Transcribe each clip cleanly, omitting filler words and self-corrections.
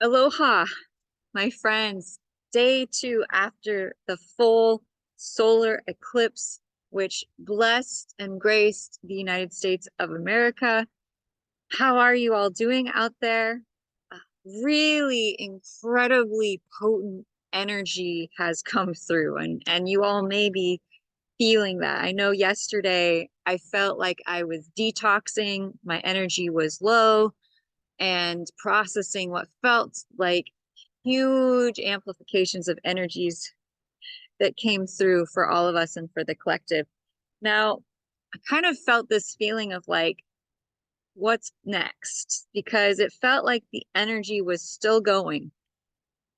Aloha, my friends. Day two after the full solar eclipse, which blessed and graced the United States of America. How are you all doing out there? Uh, Really incredibly potent energy has come through, and you all may be feeling that. I know yesterday I felt like I was detoxing, my energy was low and processing what felt like huge amplifications of energies that came through for all of us and for the collective. Now, I kind of felt this feeling of like, what's next? Because it felt like the energy was still going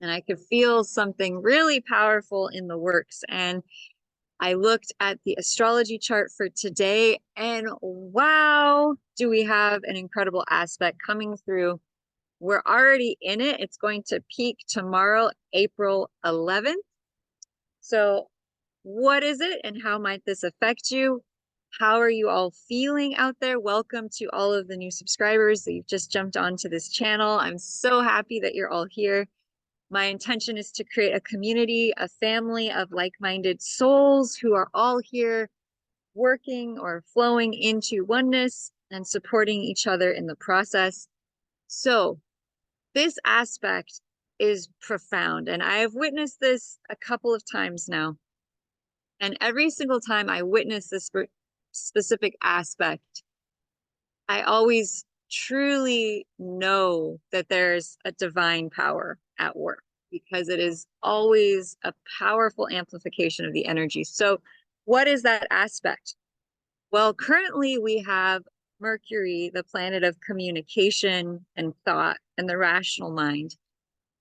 and I could feel something really powerful in the works. And I looked at the astrology chart for today, and wow, do we have an incredible aspect coming through. We're already in it. It's going to peak tomorrow, April 11th. So, what is it and how might this affect you? How are you all feeling out there? Welcome to all of the new subscribers that you've just jumped onto this channel. I'm so happy that you're all here. My intention is to create a community, a family of like-minded souls who are all here working or flowing into oneness and supporting each other in the process. So, this aspect is profound, and I have witnessed this a couple of times now. And every single time I witness this specific aspect, I always truly know that there's a divine power at work because it is always a powerful amplification of the energy. So, what is that aspect? Well, currently we have Mercury, the planet of communication and thought and the rational mind,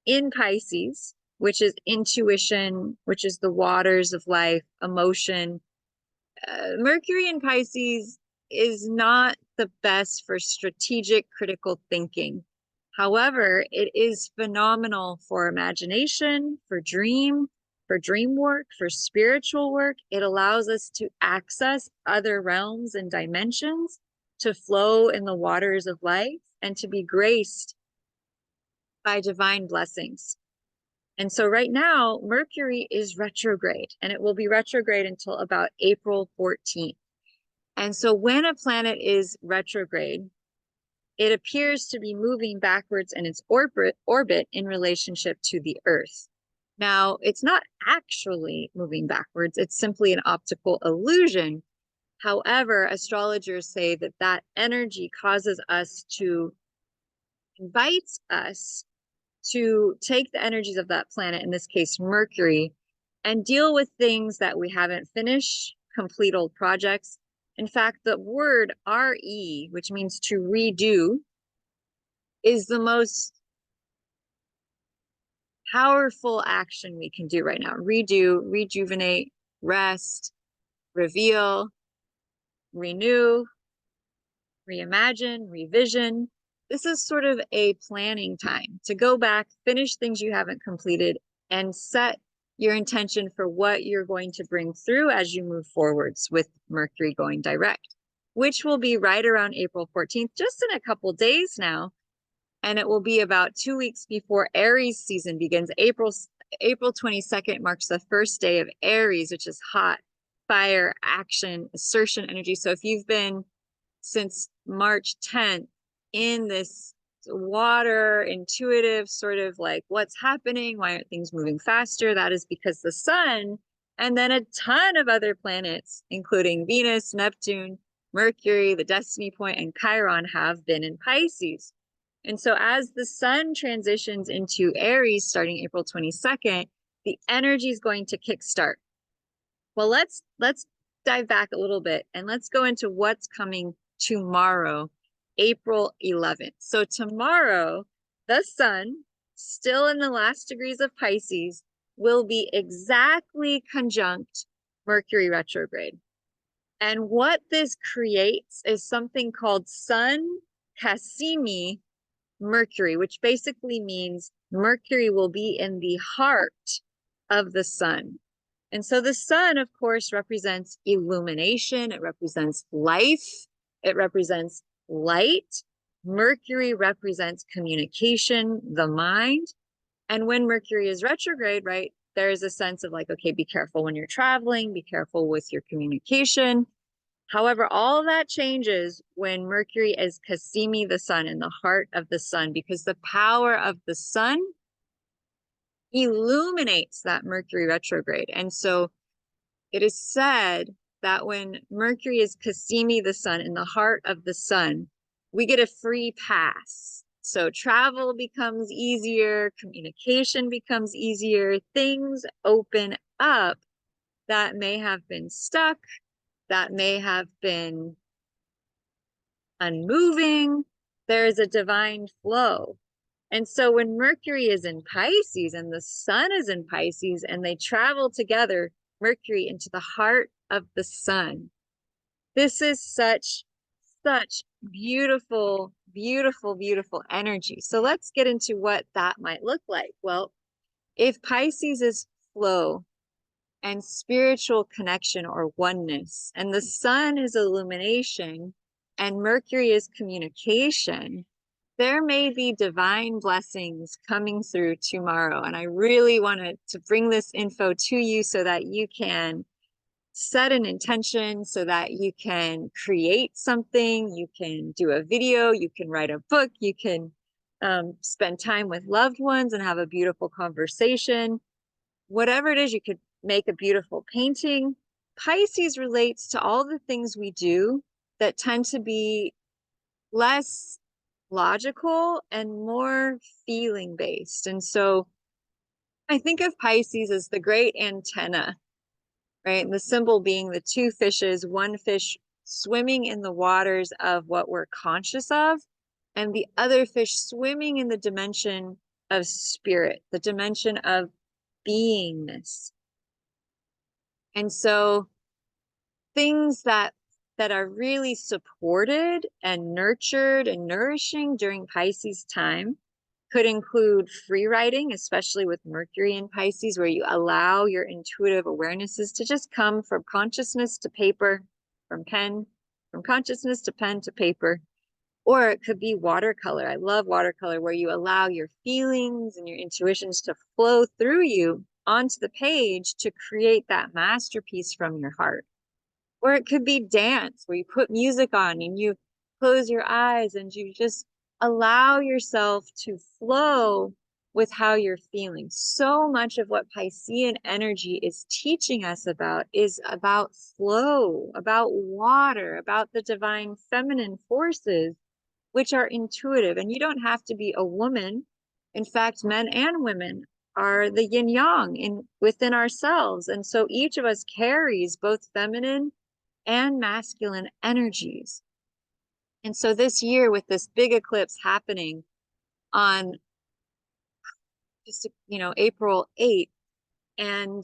in Pisces, which is intuition, which is the waters of life, emotion. Mercury in Pisces is not the best for strategic critical thinking. However, it is phenomenal for imagination, for dream work, for spiritual work. It allows us to access other realms and dimensions, to flow in the waters of life, and to be graced by divine blessings. And so right now, Mercury is retrograde, and it will be retrograde until about April 14th. And so when a planet is retrograde, it appears to be moving backwards in its orbit in relationship to the Earth. Now, it's not actually moving backwards, it's simply an optical illusion. However, astrologers say that that energy causes us to, invites us to take the energies of that planet, in this case, Mercury, and deal with things that we haven't finished, complete old projects. In fact, the word RE, which means to redo, is the most powerful action we can do right now. Redo, rejuvenate, rest, reveal, renew, reimagine, revision. This is sort of a planning time to go back, finish things you haven't completed, and set your intention for what you're going to bring through as you move forwards with Mercury going direct, which will be right around April 14th, just in a couple days now. And it will be about 2 weeks before Aries season begins. April 22nd marks the first day of Aries, which is hot, fire, action, assertion energy. So if you've been since March 10th in this water, intuitive sort of like, what's happening? Why aren't things moving faster? That is because the sun and then a ton of other planets, including Venus, Neptune, Mercury, the destiny point, and Chiron, have been in Pisces. And so as the sun transitions into Aries starting April 22nd, the energy is going to kickstart. Well, let's dive back a little bit and let's go into what's coming tomorrow, April 11th. So tomorrow, the sun, still in the last degrees of Pisces, will be exactly conjunct Mercury retrograde. And what this creates is something called Sun Kazimi Mercury, which basically means Mercury will be in the heart of the sun. And so the sun, of course, represents illumination. It represents life. It represents light. Mercury represents communication, the mind. And when Mercury is retrograde, right, there's a sense of like, okay, be careful when you're traveling, be careful with your communication. However, all of that changes when Mercury is Kazimi, the sun, in the heart of the sun, because the power of the sun illuminates that Mercury retrograde. And so it is said that when Mercury is Kazimi, the sun, in the heart of the sun, we get a free pass. So travel becomes easier, communication becomes easier, things open up that may have been stuck, that may have been unmoving. There's a divine flow. And so when Mercury is in Pisces and the sun is in Pisces and they travel together, Mercury into the heart of the sun, this is such beautiful, beautiful, beautiful energy. So let's get into what that might look like. Well, if Pisces is flow and spiritual connection or oneness, and the sun is illumination, and Mercury is communication, there may be divine blessings coming through tomorrow. And I really wanted to bring this info to you so that you can set an intention, so that you can create something, you can do a video, you can write a book, you can spend time with loved ones and have a beautiful conversation. Whatever it is, you could make a beautiful painting. Pisces relates to all the things we do that tend to be less logical and more feeling based. And so I think of Pisces as the great antenna, right? And the symbol being the two fishes, one fish swimming in the waters of what we're conscious of, and the other fish swimming in the dimension of spirit, the dimension of beingness. And so things that are really supported and nurtured and nourishing during Pisces time could include free writing, especially with Mercury in Pisces, where you allow your intuitive awarenesses to just come from consciousness to paper, from consciousness to pen to paper. Or it could be watercolor. I love watercolor, where you allow your feelings and your intuitions to flow through you onto the page to create that masterpiece from your heart. Or it could be dance, where you put music on and you close your eyes and you just allow yourself to flow with how you're feeling. So much of what Piscean energy is teaching us about is about flow, about water, about the divine feminine forces, which are intuitive. And you don't have to be a woman. In fact, men and women are the yin yang within ourselves. And so each of us carries both feminine and masculine energies. And so this year, with this big eclipse happening on just, April 8th, and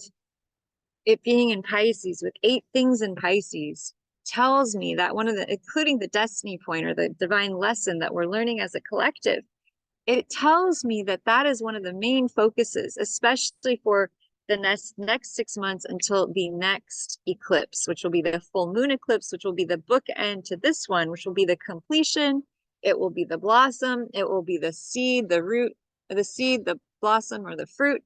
it being in Pisces with 8 things in Pisces, tells me that one of the, including the destiny point or the divine lesson that we're learning as a collective, it tells me that that is one of the main focuses, especially for the next 6 months until the next eclipse, which will be the full moon eclipse, which will be the bookend to this one, which will be the completion. It will be the blossom. It will be the seed, the root, the seed, the blossom, or the fruit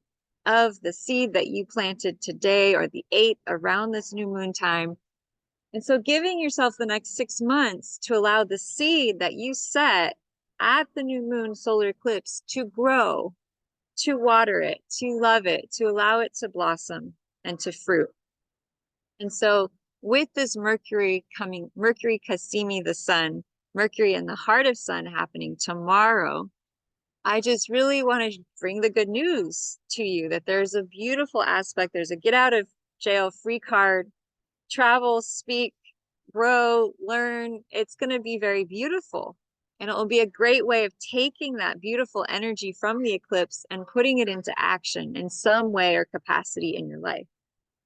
of the seed that you planted today, or the 8th around this new moon time. And so giving yourself the next 6 months to allow the seed that you set at the new moon solar eclipse to grow, to water it, to love it, to allow it to blossom and to fruit. And so with this Mercury Kazimi, the sun, Mercury in the heart of sun happening tomorrow, I just really want to bring the good news to you that there's a beautiful aspect. There's a get out of jail free card. Travel, speak, grow, learn. It's going to be very beautiful. And it will be a great way of taking that beautiful energy from the eclipse and putting it into action in some way or capacity in your life.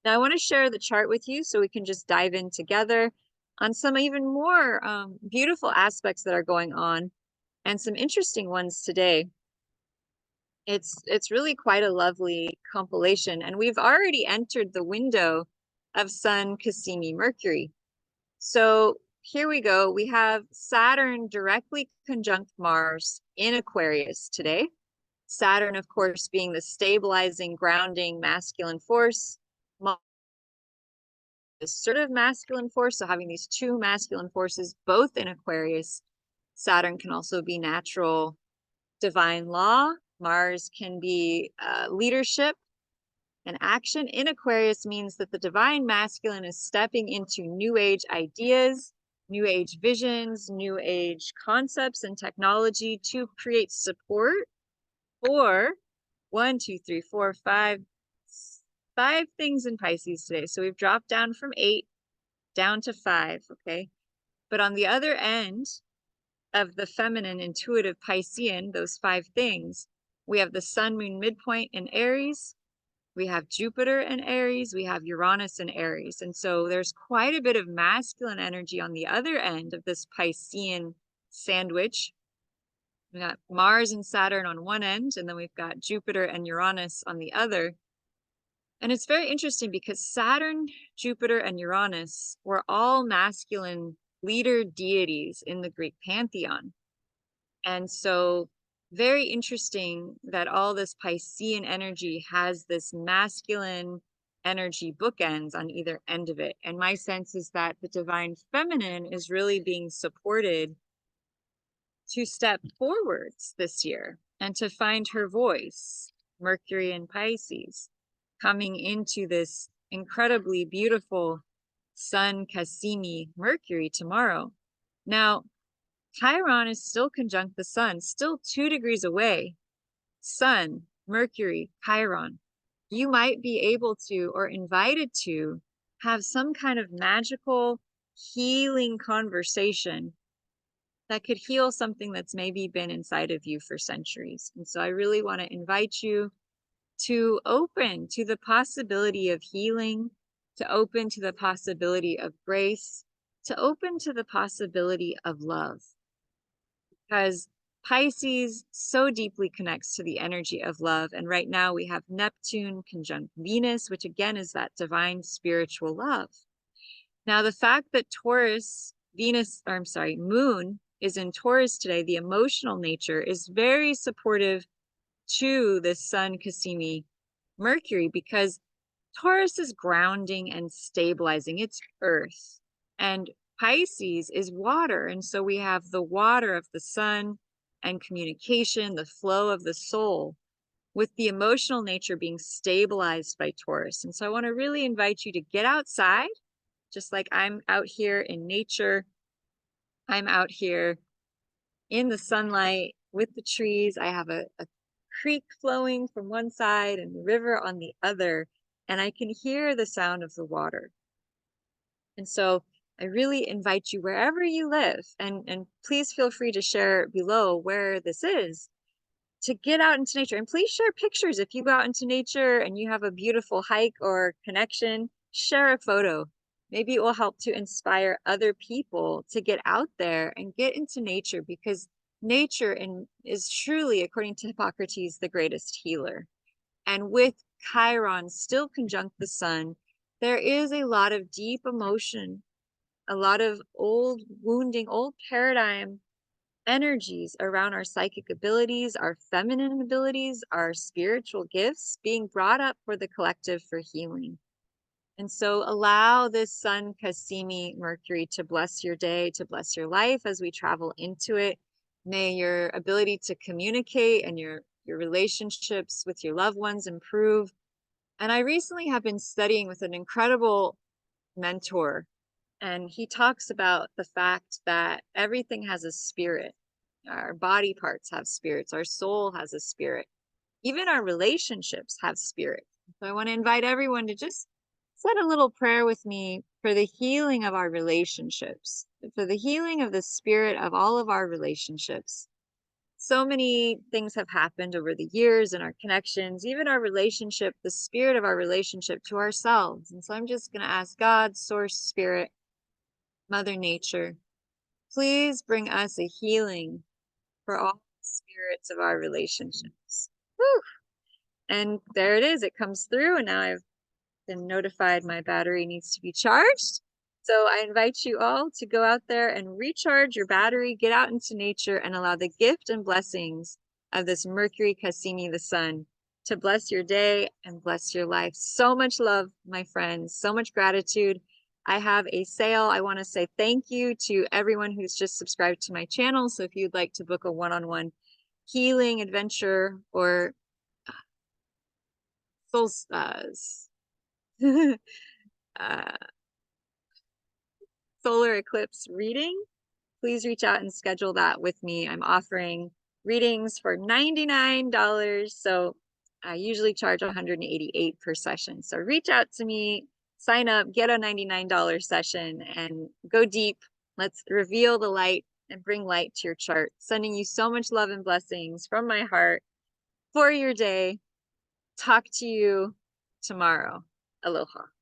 Now, I want to share the chart with you so we can just dive in together on some even more beautiful aspects that are going on, and some interesting ones today. It's really quite a lovely compilation, and we've already entered the window of Sun Kazimi Mercury. So here we go. We have Saturn directly conjunct Mars in Aquarius today. Saturn, of course, being the stabilizing, grounding, masculine force. Mars, assertive masculine force. So having these two masculine forces, both in Aquarius. Saturn can also be natural divine law. Mars can be leadership and action. In Aquarius means that the divine masculine is stepping into new age ideas, new age visions, new age concepts and technology to create support for five things in Pisces today. So we've dropped down from 8 down to 5, okay? But on the other end of the feminine, intuitive Piscean, those 5 things, we have the sun, moon, midpoint in Aries. We have Jupiter in Aries. We have Uranus in Aries. And so there's quite a bit of masculine energy on the other end of this Piscean sandwich. We got Mars and Saturn on one end, and then we've got Jupiter and Uranus on the other. And it's very interesting because Saturn, Jupiter, and Uranus were all masculine leader deities in the Greek pantheon. And so very interesting that all this Piscean energy has this masculine energy bookends on either end of it. And my sense is that the divine feminine is really being supported to step forwards this year and to find her voice. Mercury and Pisces coming into this incredibly beautiful Sun Kazimi Mercury tomorrow. Now, Chiron is still conjunct the sun, still 2 degrees away. Sun, Mercury, Chiron. You might be able to or invited to have some kind of magical healing conversation that could heal something that's maybe been inside of you for centuries. And so I really want to invite you to open to the possibility of healing, to open to the possibility of grace, to open to the possibility of love. Because Pisces so deeply connects to the energy of love. And right now we have Neptune conjunct Venus, which again is that divine spiritual love. Now, the fact that Moon is in Taurus today, the emotional nature is very supportive to the Sun Kazimi Mercury, because Taurus is grounding and stabilizing. It's earth. And Pisces is water. And so we have the water of the sun and communication, the flow of the soul, with the emotional nature being stabilized by Taurus. And so I want to really invite you to get outside, just like I'm out here in nature. I'm out here in the sunlight with the trees. I have a creek flowing from one side and the river on the other, and I can hear the sound of the water. And so I really invite you wherever you live, and please feel free to share below where this is, to get out into nature. And please share pictures. If you go out into nature and you have a beautiful hike or connection, share a photo. Maybe it will help to inspire other people to get out there and get into nature, because nature is truly, according to Hippocrates, the greatest healer. And with Chiron still conjunct the sun, there is a lot of deep emotion, a lot of old wounding, old paradigm energies around our psychic abilities, our feminine abilities, our spiritual gifts being brought up for the collective for healing. And so allow this Sun Kazimi Mercury to bless your day, to bless your life as we travel into it. May your ability to communicate and your relationships with your loved ones improve. And I recently have been studying with an incredible mentor, and he talks about the fact that everything has a spirit. Our body parts have spirits. Our soul has a spirit. Even our relationships have spirit. So I want to invite everyone to just said a little prayer with me for the healing of our relationships, for the healing of the spirit of all of our relationships. So many things have happened over the years in our connections, even our relationship, the spirit of our relationship to ourselves. And so I'm just going to ask God, Source, Spirit, Mother Nature, please bring us a healing for all the spirits of our relationships. Whew. And there it is. It comes through, and now I've been notified my battery needs to be charged. So I invite you all to go out there and recharge your battery, get out into nature, and allow the gift and blessings of this Mercury Kazimi, the sun, to bless your day and bless your life. So much love, my friends, so much gratitude. I have a sale. I want to say thank you to everyone who's just subscribed to my channel. So if you'd like to book a one-on-one healing adventure or soul uh, solar eclipse reading, please reach out and schedule that with me. I'm offering readings for $99. So I usually charge $188 per session. So reach out to me, sign up, get a $99 session, and go deep. Let's reveal the light and bring light to your chart. Sending you so much love and blessings from my heart for your day. Talk to you tomorrow. Aloha.